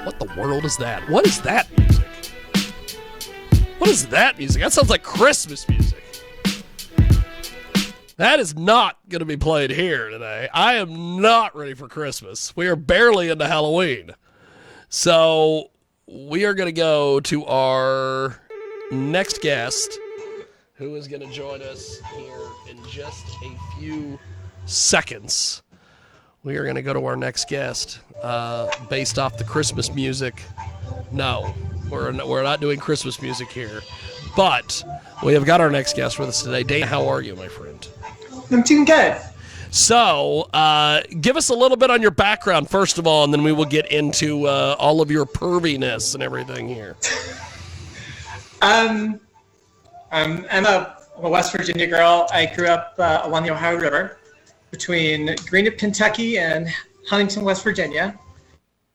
What the world is that? What is that music? What is that music? That sounds like Christmas music. That is not going to be played here today. I am not ready for Christmas. We are barely into Halloween. So we are going to go to our next guest, who is going to join us here in just a few seconds. We are going to go to our next guest based off the Christmas music. No, we're not doing Christmas music here. But we have got our next guest with us today. Dana, how are you, my friend? I'm doing good. So, give us a little bit on your background, first of all, and then we will get into all of your perviness and everything here. I'm a West Virginia girl. I grew up along the Ohio River between Greenup, Kentucky and Huntington, West Virginia,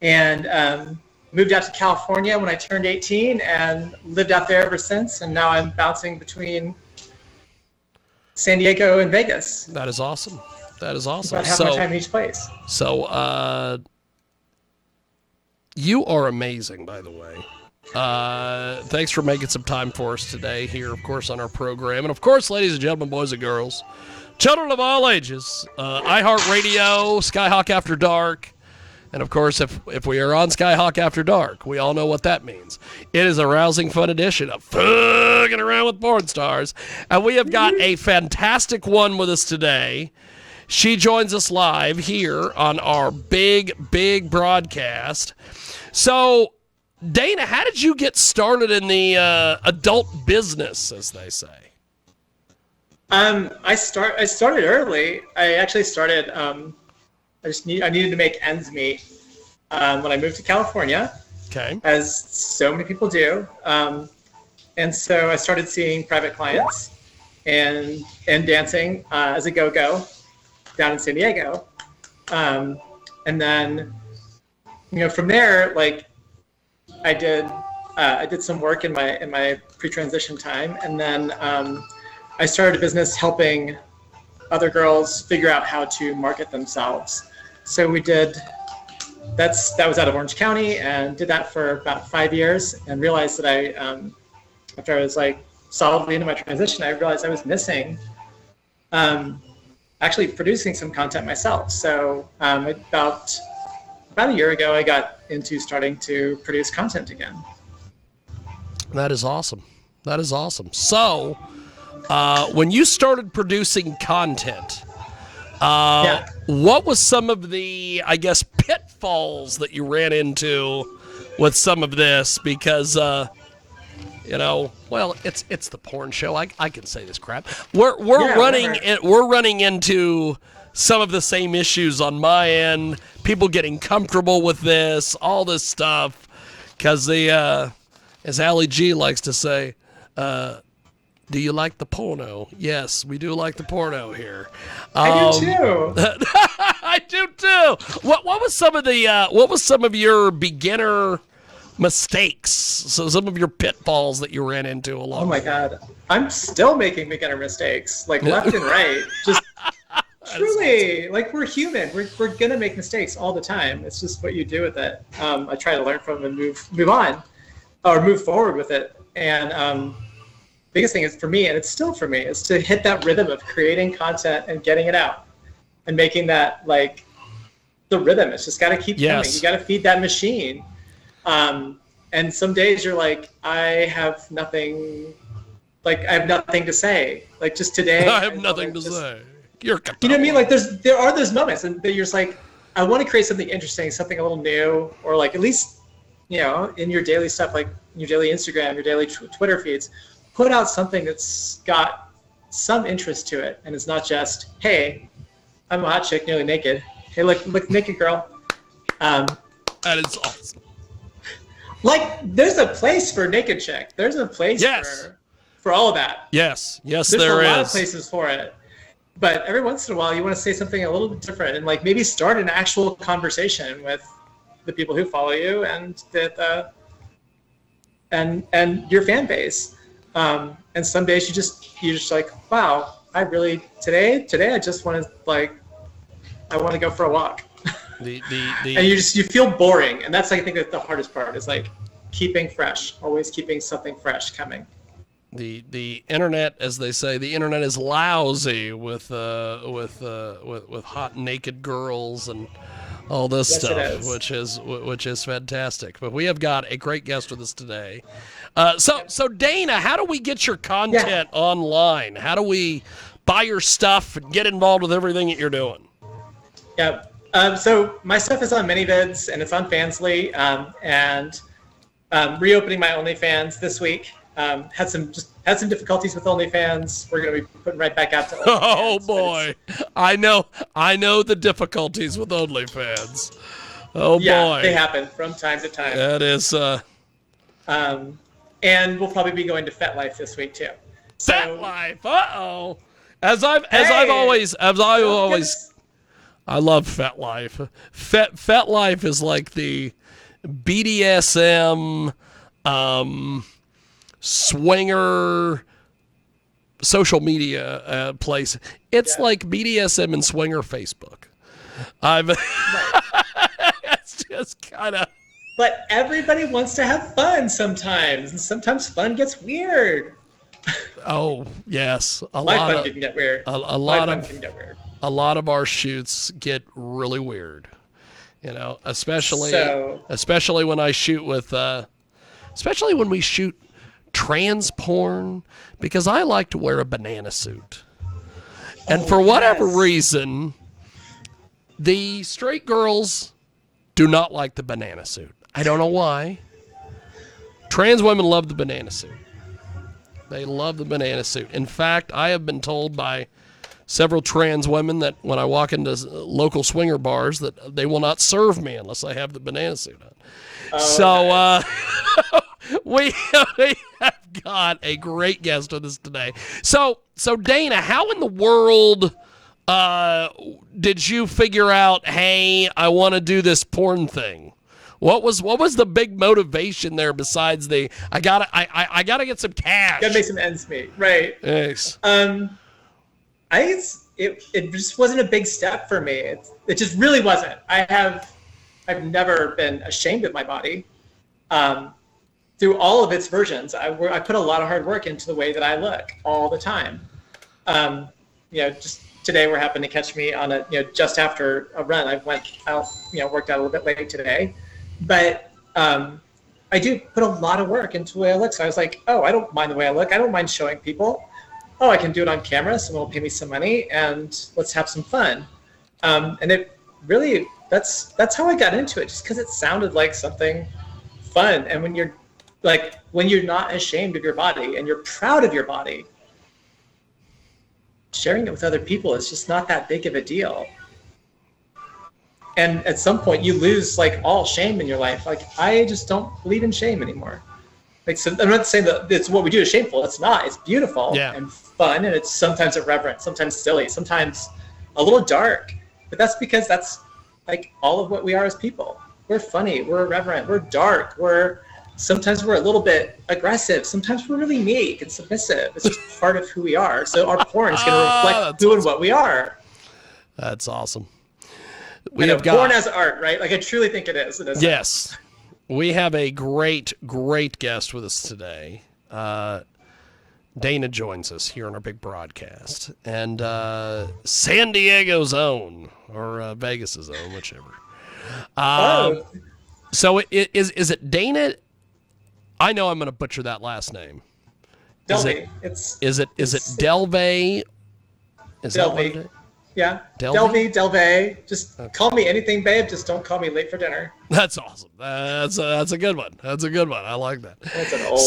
and moved out to California when I turned 18 and lived out there ever since, and now I'm bouncing between San Diego and Vegas. That is awesome. That is awesome. About half my time in each place. So, you are amazing, by the way. Thanks for making some time for us today here, of course, on our program. And, of course, ladies and gentlemen, boys and girls, children of all ages, iHeartRadio, Skyhawk After Dark. And, of course, if we are on Skyhawk After Dark, we all know what that means. It is a rousing, fun edition of Fucking Around with Porn Stars. And we have got a fantastic one with us today. She joins us live here on our big, big broadcast. So, Dana, how did you get started in the adult business, as they say? I started early. I actually started... I needed to make ends meet when I moved to California, okay, as so many people do. And so I started seeing private clients and dancing as a go-go down in San Diego. And then, from there, like I did some work in my pre-transition time, and then I started a business helping other girls figure out how to market themselves. So we did, that was out of Orange County, and did that for about 5 years, and realized that after I was like solidly into my transition, I realized I was missing actually producing some content myself. So about a year ago, I got into starting to produce content again. That is awesome. That is awesome. So, when you started producing content, what was some of the, I guess, pitfalls that you ran into with some of this? Because, well, it's the porn show. I can say this crap. We're running into some of the same issues on my end. People getting comfortable with this, all this stuff, because as Ali G likes to say, do you like the porno? Yes, we do like the porno here. I do too. I do too. What was some of your beginner mistakes? So some of your pitfalls that you ran into along. Oh my God, I'm still making beginner mistakes, like left and right. Just truly, like we're human. We're gonna make mistakes all the time. It's just what you do with it. I try to learn from them and move on, or move forward with it. And biggest thing is for me, and it's still for me, is to hit that rhythm of creating content and getting it out and making that like the rhythm. It's just got to keep coming. You got to feed that machine. And some days you're like, I have nothing to say. Like just today, I have nothing to say. You know what I mean? Like there are those moments, and you're just like, I want to create something interesting, something a little new, or like at least, in your daily stuff, like your daily Instagram, your daily Twitter feeds, put out something that's got some interest to it, and it's not just, hey, I'm a hot chick nearly naked. Hey, look naked girl. That is awesome. Like, there's a place for naked chick. There's a place for all of that. Yes, there's there a is. lot of places for it. But every once in a while, you want to say something a little bit different, and like maybe start an actual conversation with the people who follow you and and your fan base. And some days you're just like, wow, I really today I just want to I want to go for a walk. And you feel boring, and that's I think that's the hardest part is like keeping fresh, always keeping something fresh coming. The internet, as they say, the internet is lousy with hot naked girls and all this stuff, which is fantastic. But we have got a great guest with us today. So Dana, how do we get your content online? How do we buy your stuff and get involved with everything that you're doing? Yeah. So my stuff is on ManyVids and it's on Fansly, and reopening my OnlyFans this week. Had some difficulties with OnlyFans. We're going to be putting right back out to OnlyFans. Oh boy, I know the difficulties with OnlyFans. Oh boy, they happen from time to time. That is. And we'll probably be going to FetLife this week too. So, FetLife, As I've always, I love FetLife. FetLife is like the BDSM, swinger social media place. It's like BDSM and swinger Facebook. It's just kind of. But everybody wants to have fun sometimes, and sometimes fun gets weird. Oh yes, My fun can get weird. A lot of our shoots get really weird. You know, especially when I shoot with, especially when we shoot trans porn, because I like to wear a banana suit, and for whatever reason, the straight girls do not like the banana suit. I don't know why. Trans women love the banana suit. They love the banana suit. In fact, I have been told by several trans women that when I walk into local swinger bars that they will not serve me unless I have the banana suit on. We have got a great guest with us today. So Dana, how in the world did you figure out, hey, I want to do this porn thing? What was the big motivation there besides the I gotta get some cash? Gotta make some ends meet, right? Yes. It just wasn't a big step for me. It just really wasn't. I've never been ashamed of my body. Through all of its versions, I put a lot of hard work into the way that I look all the time. Just today we're happening to catch me on just after a run. I went out, worked out a little bit late today. But I do put a lot of work into the way I look. So I was like, oh, I don't mind the way I look. I don't mind showing people. Oh, I can do it on camera. Someone will pay me some money and let's have some fun. And it really, that's how I got into it, just because it sounded like something fun. And when you're not ashamed of your body and you're proud of your body, sharing it with other people is just not that big of a deal. And at some point you lose all shame in your life. I just don't believe in shame anymore. So I'm not saying that it's what we do is shameful. It's not. It's beautiful and fun, and it's sometimes irreverent, sometimes silly, sometimes a little dark. But that's because that's all of what we are as people. We're funny, we're irreverent, we're dark, sometimes we're a little bit aggressive, sometimes we're really meek and submissive. It's just part of who we are. So our porn is going to reflect who and what we are. That's awesome. Porn as art, right? I truly think it is. Yes. We have a great, great guest with us today. Dana joins us here on our big broadcast. And San Diego's own, or Vegas's own, whichever. So is it Dana? I know I'm going to butcher that last name. Delvey. Is it Delvey? Is Delvey. That yeah. Delvey. Just call me anything, babe. Just don't call me late for dinner. That's awesome. That's a good one. That's a good one. I like that. That's an old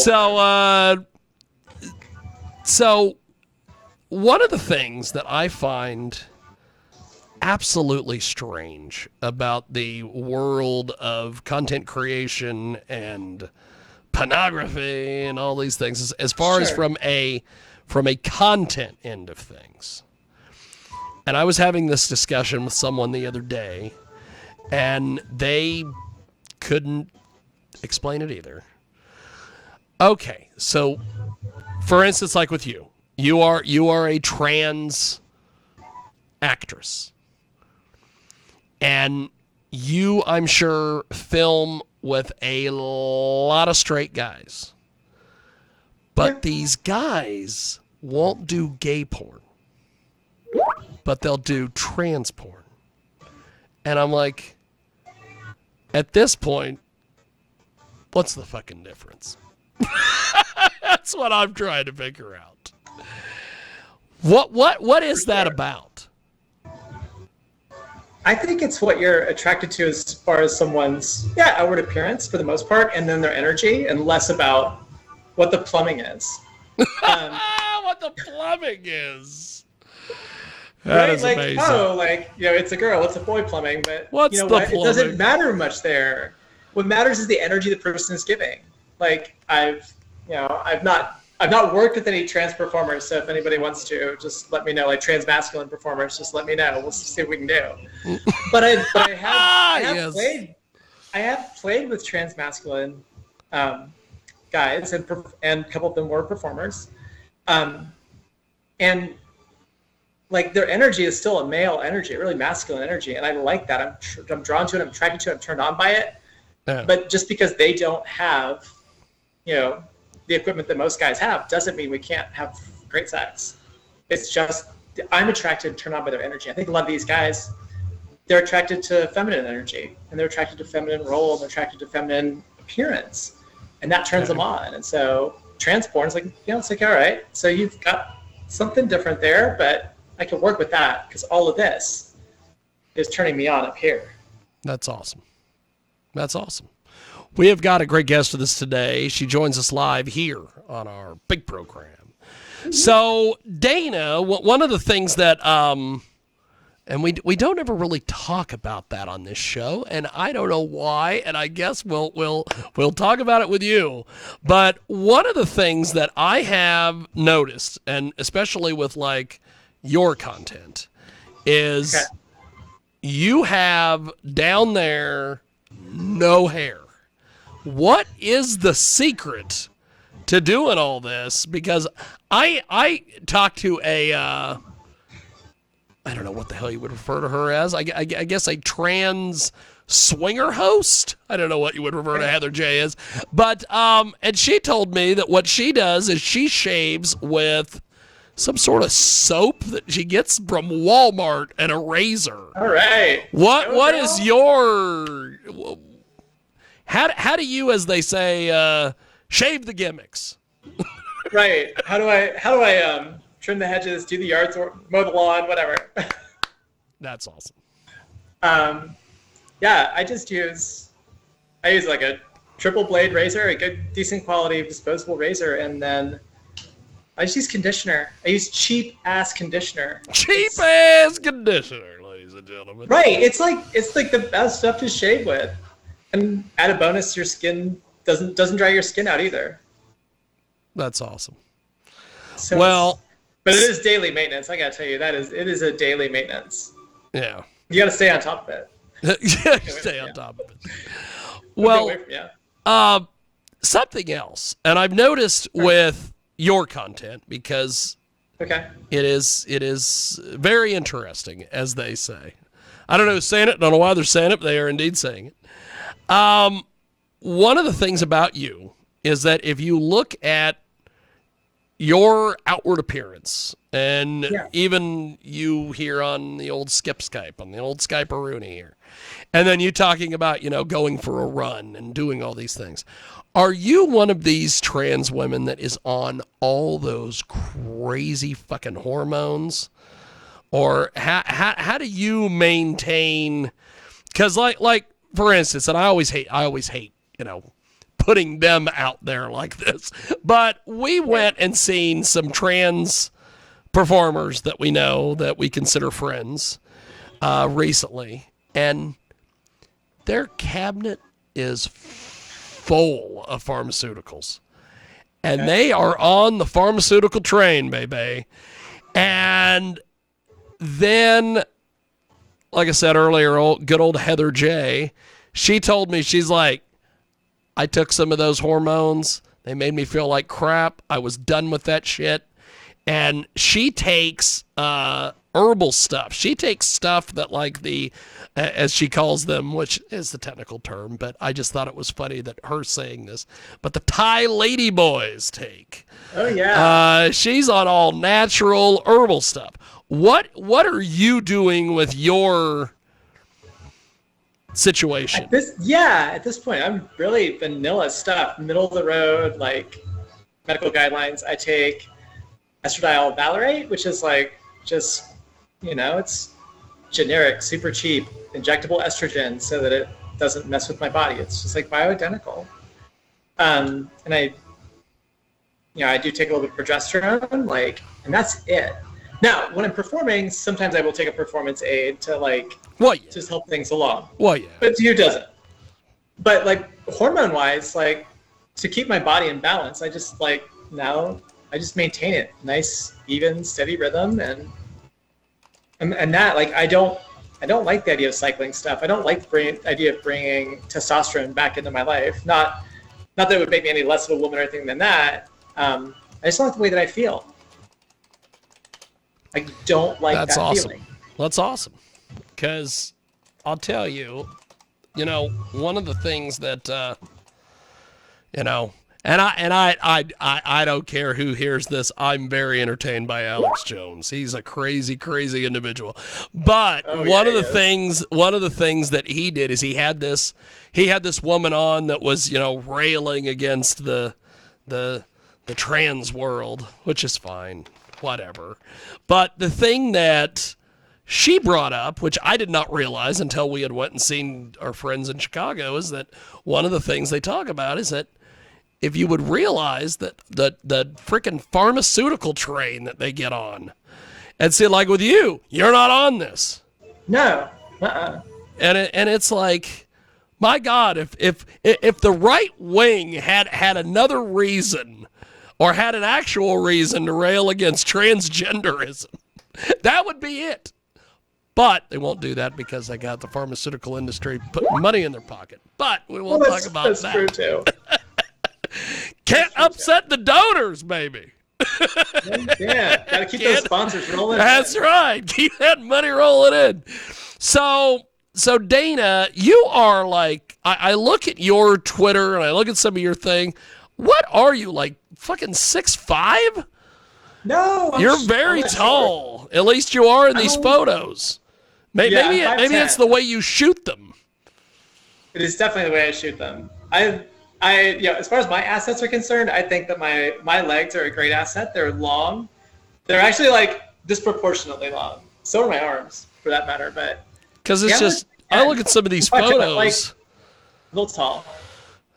So one of the things that I find absolutely strange about the world of content creation and pornography and all these things, as far as from a content end of things. And I was having this discussion with someone the other day, and they couldn't explain it either. Okay, so for instance, like with you are a trans actress. And you, I'm sure, film with a lot of straight guys. But these guys won't do gay porn, but they'll do trans porn. And I'm like, at this point, what's the fucking difference? That's what I'm trying to figure out. What is that about? I think it's what you're attracted to as far as someone's outward appearance for the most part, and then their energy, and less about what the plumbing is. What the plumbing is. That is like, amazing. It's a girl, it's a boy plumbing, but What's the It doesn't plumbing? matter much there. What matters is the energy the person is giving. Like I've not worked with any trans performers, so if anybody wants to, just let me know. Like trans masculine performers, just let me know. We'll see what we can do. But I have played with trans masculine guys, and a couple of them were performers, and like their energy is still a male energy, really masculine energy, and I like that. I'm drawn to it. I'm attracted to it. I'm turned on by it. Yeah. But just because they don't have, the equipment that most guys have, doesn't mean we can't have great sex. It's just I'm attracted and turned on by their energy. I think a lot of these guys, they're attracted to feminine energy, and they're attracted to feminine role, and they're attracted to feminine appearance, and that turns them on. And so trans porn is like, it's like, all right, so you've got something different there, but I can work with that because all of this is turning me on up here. That's awesome. That's awesome. We have got a great guest with us today. She joins us live here on our big program. So, Dana, one of the things that, and we don't ever really talk about that on this show, and I don't know why, and I guess we'll talk about it with you. But one of the things that I have noticed, and especially with like your content, is you have down there no hair. What is the secret to doing all this? Because I talked to a I don't know what the hell you would refer to her as. I guess a trans swinger host. I don't know what you would refer to Heather J as. But and she told me that what she does is she shaves with some sort of soap that she gets from Walmart and a razor. All right. What is your how do you, as they say, shave the gimmicks? Right. How do I trim the hedges, do the yards, or mow the lawn, whatever? That's awesome. I use like a triple blade razor, a good decent quality disposable razor, and then I just use conditioner. I use cheap ass conditioner. Cheap ass conditioner, ladies and gentlemen. Right. It's like the best stuff to shave with. And add a bonus, your skin doesn't dry your skin out either. That's awesome. So but it is daily maintenance. I gotta tell you, it is a daily maintenance. Yeah. You gotta stay on top of it. Stay on top of it. Well, something else, and I've noticed with your content, because it is very interesting, as they say. I don't know who's saying it, don't know why they're saying it, but they are indeed saying it. One of the things about you is that if you look at your outward appearance, and even you here on the old Skype, on the old Skype-a-rooney here, and then you talking about, going for a run and doing all these things. Are you one of these trans women that is on all those crazy fucking hormones? Or how do you maintain, because like for instance, and I always hate, putting them out there like this, but we went and seen some trans performers that we know, that we consider friends, recently, and their cabinet is full of pharmaceuticals, and they are on the pharmaceutical train, baby. And then, like I said earlier, good old Heather J, she told me, she's like, I took some of those hormones. They made me feel like crap. I was done with that shit. And she takes, or herbal stuff. She takes stuff that like the, as she calls them, which is the technical term, but I just thought it was funny that her saying this, but the Thai lady boys take. Oh yeah. She's on all natural herbal stuff. What are you doing with your situation? At this point, I'm really vanilla stuff, middle of the road, like medical guidelines. I take estradiol valerate, which is like just, it's generic, super cheap, injectable estrogen so that it doesn't mess with my body. It's just like bioidentical. And I do take a little bit of progesterone, and that's it. Now, when I'm performing, sometimes I will take a performance aid to just help things along. Well, yeah. But to you, it doesn't. But hormone-wise, to keep my body in balance, I just now I just maintain it, nice, even, steady rhythm, and that I don't like the idea of cycling stuff. I don't like the idea of bringing testosterone back into my life. Not that it would make me any less of a woman or anything than that. I just don't like the way that I feel. I don't like that feeling. That's awesome. Because I'll tell you, one of the things that, and I don't care who hears this. I'm very entertained by Alex Jones. He's a crazy, crazy individual. But one of the things that he did is he had this woman on that was, railing against the trans world, which is fine, whatever. But the thing that she brought up, which I did not realize until we had went and seen our friends in Chicago, is that one of the things they talk about is that if you would realize that the freaking pharmaceutical train that they get on, and see, like with you're not on this. No. And it's like, my God, if the right wing had another reason, or had an actual reason to rail against transgenderism, that would be it. But they won't do that because they got the pharmaceutical industry putting money in their pocket. But we won't talk about that. That's true too. Can't upset the donors, baby. Yeah, gotta keep those sponsors rolling. That's right. Keep that money rolling in. So Dana, you are I look at your Twitter and I look at some of your thing. What are you, fucking 6'5"? No, you're very tall. At least you are in these photos. Maybe it's the way you shoot them. It is definitely the way I shoot them. As far as my assets are concerned, I think that my legs are a great asset. They're long. They're actually disproportionately long. So are my arms, for that matter. But because it's I look at some of these photos. A little tall.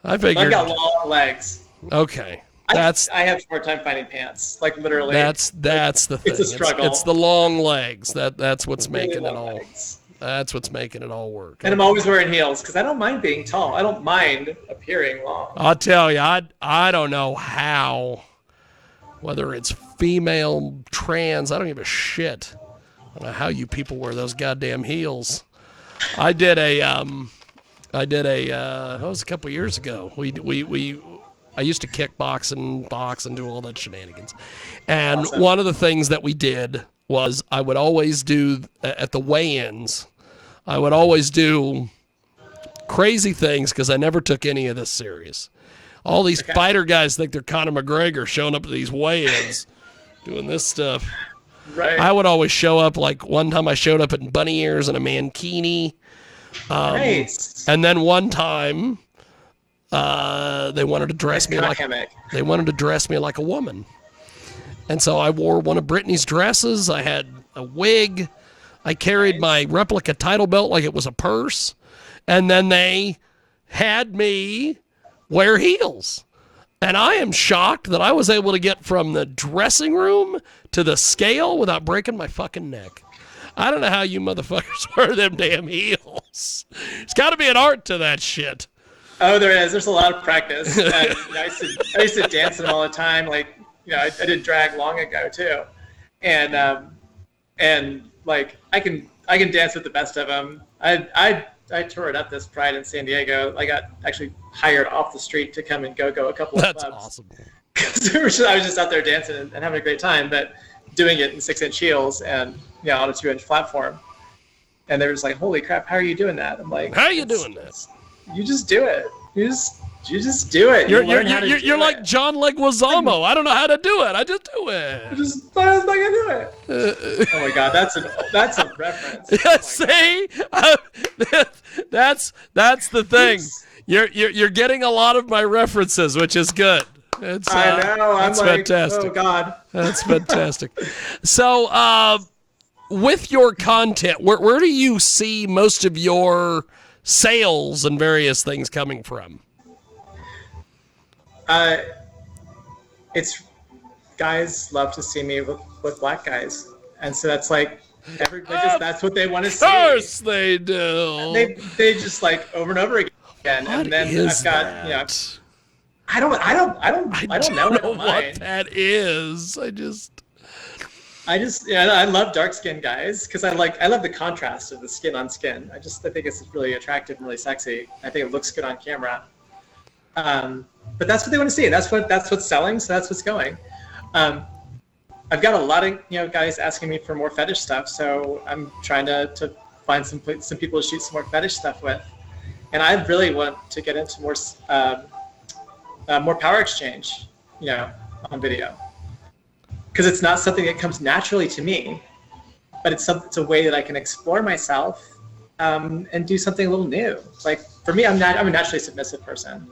I figured. I've got long legs. Okay. I have a hard time finding pants. Literally. That's the thing. It's a struggle. It's the long legs. That's what's making really it all. Legs. That's what's making it all work. And I'm always wearing heels because I don't mind being tall. I don't mind appearing long. I'll tell you, I don't know how, whether it's female, trans, I don't give a shit. I don't know how you people wear those goddamn heels. I did a that was a couple years ago. I used to kickbox and box and do all that shenanigans. And awesome. One of the things that we did was I would always do, at the weigh-ins, I would always do crazy things because I never took any of this serious. All these fighter guys think they're Conor McGregor showing up to these weigh-ins doing this stuff. Right. I would always show up, one time I showed up in bunny ears and a mankini. Nice. And then one time... they wanted to dress me like a woman. And so I wore one of Britney's dresses. I had a wig. I carried my replica title belt like it was a purse. And then they had me wear heels. And I am shocked that I was able to get from the dressing room to the scale without breaking my fucking neck. I don't know how you motherfuckers wear them damn heels. There's got to be an art to that shit. Oh, there is. There's a lot of practice. I used to dance in them all the time. I did drag long ago too, and I can dance with the best of them. I toured up this Pride in San Diego. I got actually hired off the street to come and go a couple of clubs. That's awesome. I was just out there dancing and having a great time. But doing it in 6-inch heels and on a 2-inch platform. And they're just like, holy crap, how are you doing that? I'm like, how are you doing that? You just do it. You just do it. You're like John Leguizamo. I don't know how to do it. I just do it. I was like, I do it. Oh my God, that's a reference. See, that's the thing. You're getting a lot of my references, which is good. I know. That's fantastic. Oh God, that's fantastic. So, with your content, where do you see most of your sales and various things coming from? It's guys love to see me with black guys, and so that's like that's what they want to see. Of course they do. They just like over and over again, what and then is I've got that? I don't know what that is. I love dark skinned guys because I love the contrast of the skin on skin. I think it's really attractive and really sexy. I think it looks good on camera. But that's what they want to see. That's what's selling. So that's what's going. I've got a lot of guys asking me for more fetish stuff. So I'm trying to find some people to shoot some more fetish stuff with. And I really want to get into more power exchange, on video. Because it's not something that comes naturally to me, but it's a way that I can explore myself and do something a little new. Like for me, I'm a naturally submissive person,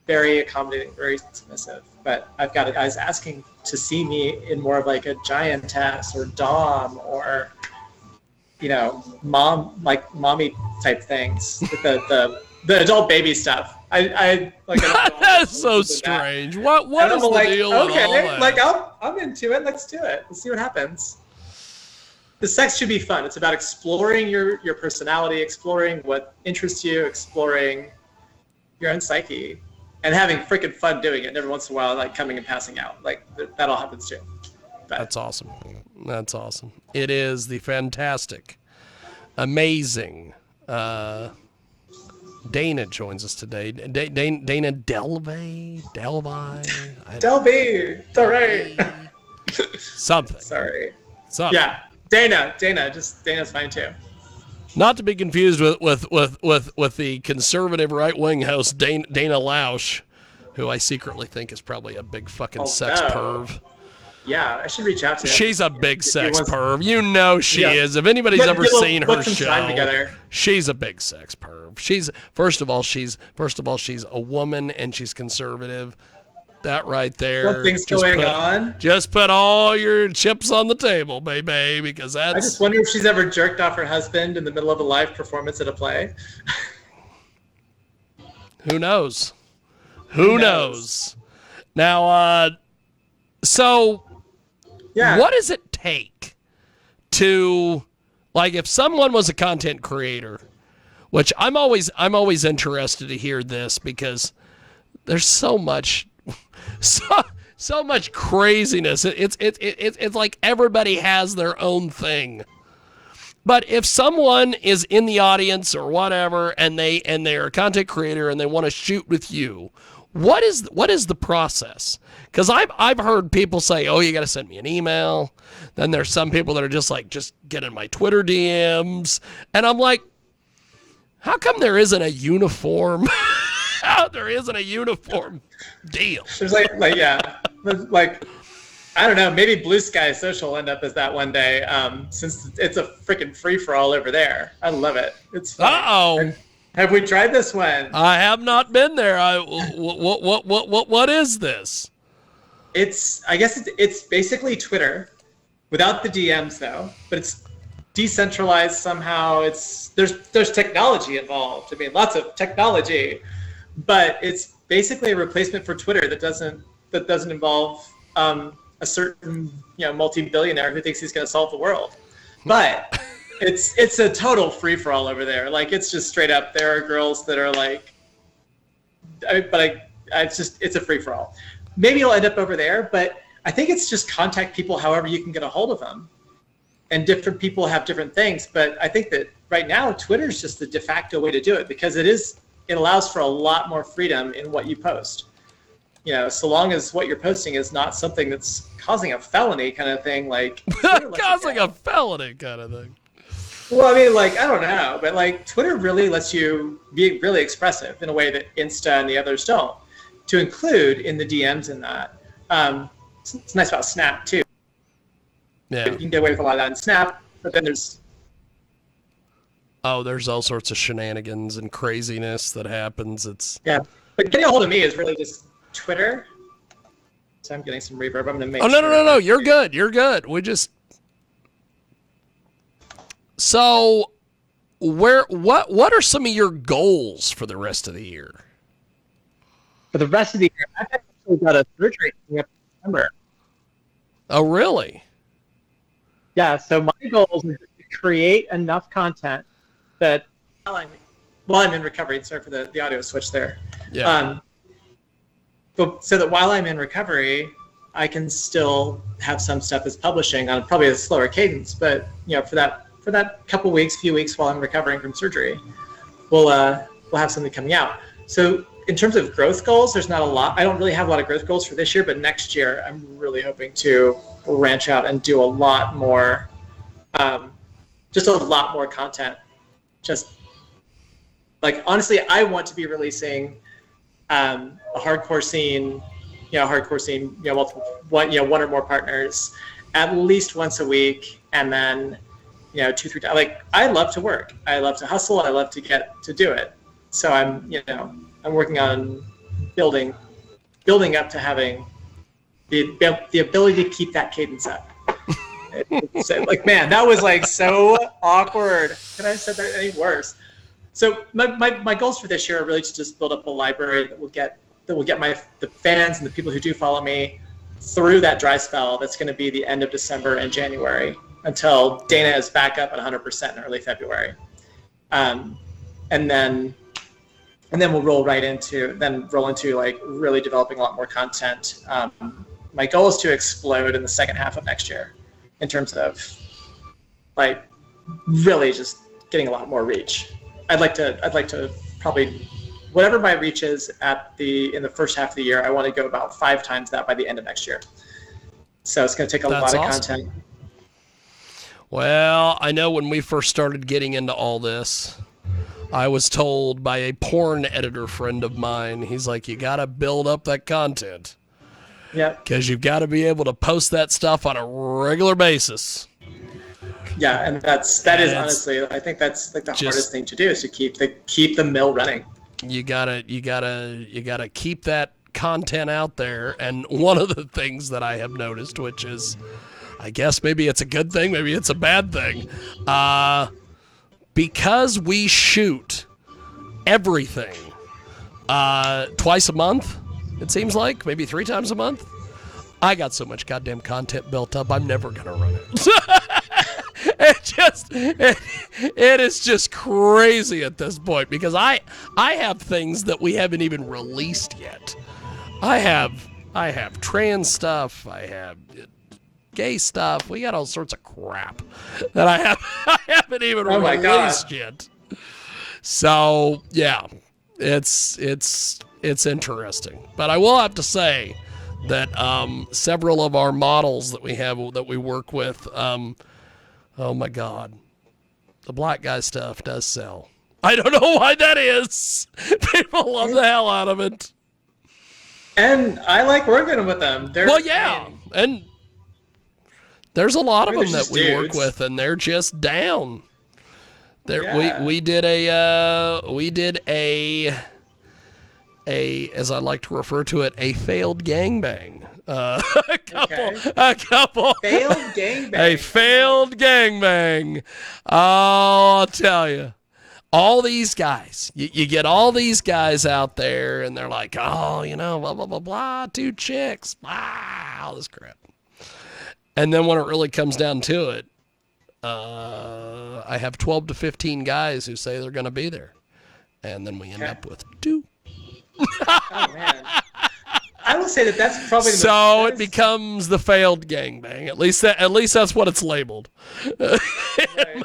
very accommodating, very submissive. But I've got guys asking to see me in more of like a giantess or dom or mommy type things. The adult baby stuff. I like. That's so strange. What is the deal with all that? Like I'm into it. Let's do it. Let's see what happens. The sex should be fun. It's about exploring your personality, exploring what interests you, exploring your own psyche, and having freaking fun doing it. And every once in a while, like coming and passing out. Like that all happens too. But that's awesome. That's awesome. It is the fantastic, amazing. Dana joins us today. Dana Delvey? It's all right. Something. Sorry. Something. Yeah, Dana. Dana's fine too. Not to be confused with the conservative right-wing host Dana Lausch, who I secretly think is probably a big fucking sex perv. Yeah, I should reach out to him. She's a big sex perv. She is. If anybody's ever seen her show, she's a big sex perv. She's first of all she's a woman and she's conservative. That right there. Something's going on. Just put all your chips on the table, baby, because that's. I just wonder if she's ever jerked off her husband in the middle of a live performance at a play. Who knows? Who knows? Now, so. Yeah. What does it take to, like, if someone was a content creator, which I'm always interested to hear this because there's so much craziness. It's like everybody has their own thing. But if someone is in the audience or whatever, and they're a content creator and they want to shoot with you, what is the process? Because I've heard people say, oh, you got to send me an email. Then there's some people that are just like, just get in my Twitter DMs. And I'm like, how come there isn't a uniform? There isn't a uniform deal. There's like I don't know, maybe Blue Sky Social will end up as that one day, since it's a freaking free-for-all over there. I love it. It's fun. Uh-oh. Have we tried this one? I have not been there. What is this? I guess it's basically Twitter, without the DMs though. But it's decentralized somehow. There's technology involved. I mean, lots of technology, but it's basically a replacement for Twitter that doesn't involve a certain multi-billionaire who thinks he's going to solve the world, but. It's a total free-for-all over there. Like, it's just straight up. There are girls that are like, it's a free-for-all. Maybe it'll end up over there, but I think it's just contact people however you can get a hold of them. And different people have different things, but I think that right now Twitter is just the de facto way to do it because it allows for a lot more freedom in what you post. so long as what you're posting is not something that's causing a felony kind of thing, like Twitter lets you Causing go. a felony kind of thing. Well, I mean, like, I don't know, but like Twitter really lets you be really expressive in a way that Insta and the others don't. To include in the DMs in that, it's nice about Snap too. Yeah. You can get away with a lot of that in Snap, but then there's There's all sorts of shenanigans and craziness that happens. It's but getting a hold of me is really just Twitter. So I'm getting some reverb. I'm gonna make. Oh, no. You're good. You're good. So, what are some of your goals for the rest of the year? For the rest of the year, I've actually got a surgery coming up in December. Oh, really? Yeah. So my goal is to create enough content that while I'm in recovery. Sorry for the audio switch there. Yeah. But so that while I'm in recovery, I can still have some stuff that's publishing on probably a slower cadence. But for that few weeks while I'm recovering from surgery, we'll have something coming out. So in terms of growth goals, there's not a lot. I don't really have a lot of growth goals for this year, but next year I'm really hoping to branch out and do a lot more, just a lot more content. Just like honestly, I want to be releasing a hardcore scene, multiple one or more partners at least once a week, and then 2-3 times. Like I love to work, I love to hustle, I love to get to do it. So I'm working on building up to having the ability to keep that cadence up. Like man, that was like so awkward. Could I have said that any worse? So my goals for this year are really to just build up a library that will get the fans and the people who do follow me through that dry spell that's going to be the end of December and January until Dana is back up at 100% in early February. And then we'll roll into like really developing a lot more content. My goal is to explode in the second half of next year in terms of like really just getting a lot more reach. I'd like to probably whatever my reach is in the first half of the year, I want to go about 5 times that by the end of next year. So it's going to take a lot of content. Well, I know when we first started getting into all this, I was told by a porn editor friend of mine, he's like, you got to build up that content. Yeah. Because you've got to be able to post that stuff on a regular basis. Yeah, and that is honestly, I think that's like the hardest thing to do is to keep the mill running. You gotta keep that content out there. And one of the things that I have noticed, which is, I guess maybe it's a good thing, maybe it's a bad thing, because we shoot everything twice a month, it seems like, maybe 3 times a month. I got so much goddamn content built up, I'm never gonna run it. It is just crazy at this point because I have things that we haven't even released yet. I have trans stuff. I have gay stuff. We got all sorts of crap that I haven't even released yet. So yeah, it's interesting. But I will have to say that several of our models that we have that we work with. Oh my God, the black guy stuff does sell. I don't know why that is. People love the hell out of it. And I like working with them. And there's a lot of them that we work with, and they're just down. We did a as I like to refer to it, a failed gangbang. A couple failed gangbang. A failed gangbang. Oh, I'll tell you, all these guys. You get all these guys out there, and they're like, blah blah blah blah, 2 chicks, blah, all this crap. And then when it really comes down to it, I have 12 to 15 guys who say they're going to be there, and then we end up with 2. Oh man. I will say that's probably it becomes the failed gangbang. At least that's what it's labeled.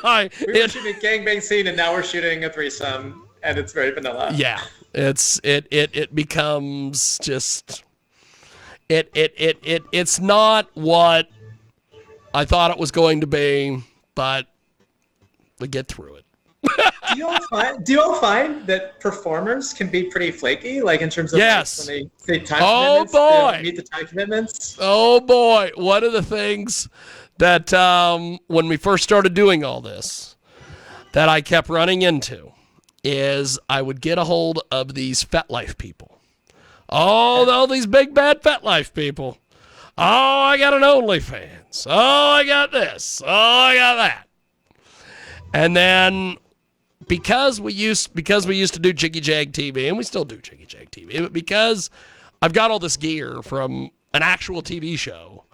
Right. We were shooting a gangbang scene, and now we're shooting a threesome, and it's very vanilla. Yeah, it becomes just It's not what I thought it was going to be, but we get through it. Do you all find that performers can be pretty flaky, like in terms of Yes. when they time Oh, commitments? They don't boy. meet the time commitments. Oh boy, one of the things that when we first started doing all this that I kept running into is I would get a hold of these FetLife people. Oh, all these big bad FetLife people. Oh, I got an OnlyFans. Oh, I got this. Oh, I got that. And then because we used to do Jiggy Jag TV, and we still do Jiggy Jag TV, but because I've got all this gear from an actual TV show,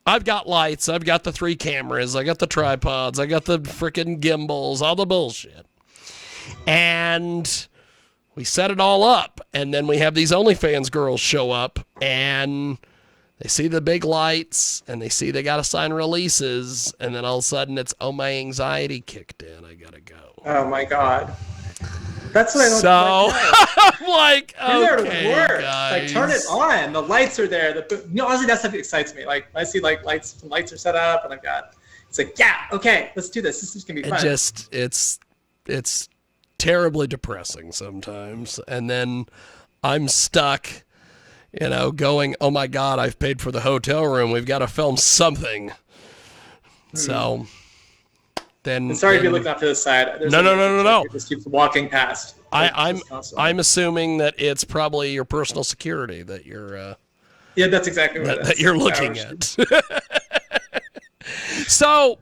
I've got lights, I've got the 3 cameras, I got the tripods, I got the freaking gimbals, all the bullshit. And we set it all up, and then we have these OnlyFans girls show up, and they see the big lights, and they see they got to sign releases, and then all of a sudden it's, oh, my anxiety kicked in, I gotta go. Oh my God. That's what I don't So like. I'm like, You're there okay, to work. guys. Like, turn it on. The lights are there. Honestly, that's stuff that excites me. Like, I see like lights are set up, and I've got. It's like, yeah, okay, let's do this. This is gonna be fun. It's terribly depressing sometimes, and then I'm stuck, going, oh my God, I've paid for the hotel room. We've got to film something. So then. And sorry to be looking off to the side. There's No. It just keeps walking past. I'm assuming that it's probably your personal security that you're. Yeah, that's exactly what it is. That you're looking at. So,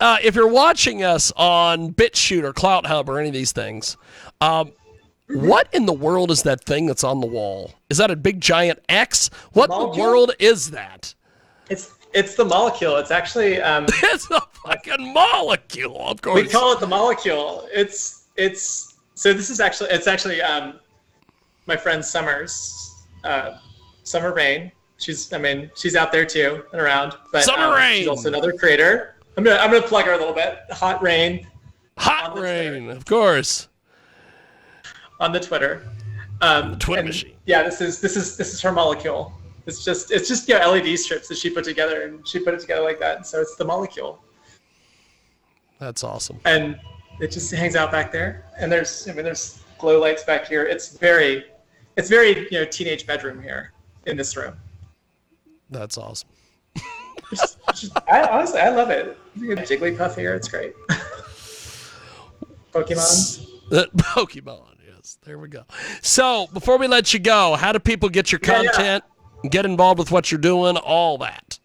if you're watching us on BitChute or CloutHub or any of these things, what in the world is that thing that's on the wall? Is that a big giant X? What in the world is that? It's the molecule. It's actually It's a fucking molecule, of course. we call it the molecule. So this is actually my friend Summer Rain. She's out there too and around. But Summer Rain. She's also another creator. I'm gonna plug her a little bit. Hot Rain Hot Rain, of course. on the Twitter. The Twitter machine. Yeah, this is her molecule. It's just LED strips that she put together, and she put it together like that. And so it's the molecule. That's awesome. And it just hangs out back there. And there's glow lights back here. It's very teenage bedroom here in this room. That's awesome. Honestly, I love it. Jigglypuff here, it's great. Pokemon. Pokemon, yes. There we go. So, before we let you go, how do people get your content, get involved with what you're doing, all that?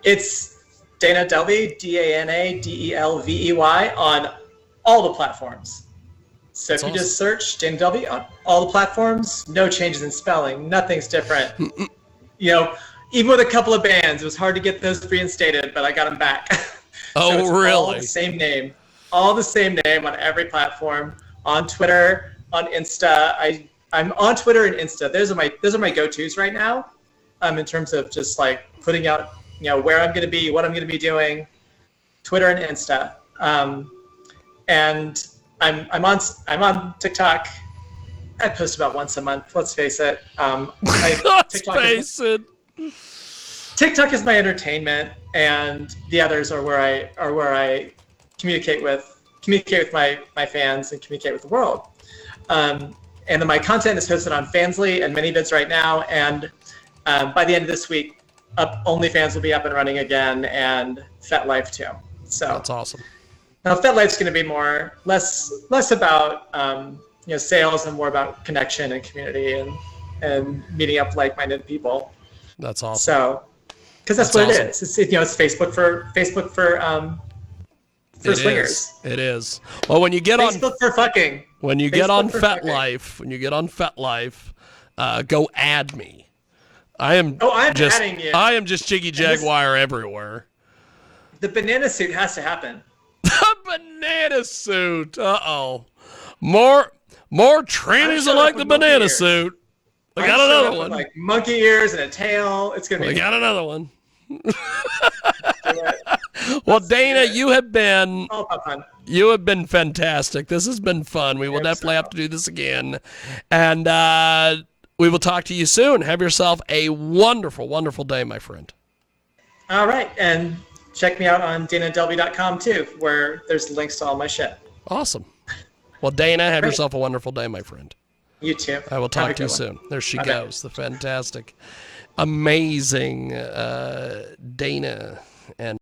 It's Dana Delvey, DanaDelvey on all the platforms. So That's if you awesome. just search Dana Delvey on all the platforms, no changes in spelling, nothing's different. Even with a couple of bands, it was hard to get those reinstated, but I got them back. Oh, so it's really? all the same name. All the same name on every platform. On Twitter, on Insta. I'm on Twitter and Insta. Those are my go-tos right now. In terms of just like putting out, where I'm going to be, what I'm going to be doing. Twitter and Insta. And I'm on TikTok. I post about once a month. Let's face it. TikTok is my entertainment, and the others are where I communicate with my fans and communicate with the world. And then my content is hosted on Fansly and ManyVids right now, and by the end of this week, OnlyFans will be up and running again, and FetLife too. So That's awesome. now FetLife's going to be less about sales and more about connection and community and meeting up like-minded people. That's awesome. So, because that's what it is. It's Facebook for swingers. It is. Well, when you get on Facebook for fucking. when you get Facebook on for fucking. FetLife, go add me. I'm adding you. I am just Jiggy Jaguar everywhere. The banana suit has to happen. The banana suit. Uh-oh. More trannies showing like up the with monkey banana ears. suit. We I'm got showing another up with, one. like monkey ears and a tail. It's gonna We be. got another one. Do it. Well, Dana, you have been Oh, fun. fantastic. This has been fun. We will Hope definitely so. have to do this again. And We will talk to you soon. Have yourself a wonderful, wonderful day, my friend. All right. And check me out on danadelby.com too, where there's links to all my shit. Awesome. Well, Dana, have Great. yourself a wonderful day, my friend. You too. I will Have a talk to you good one. soon. There she Bye-bye. goes, the fantastic, amazing Dana. And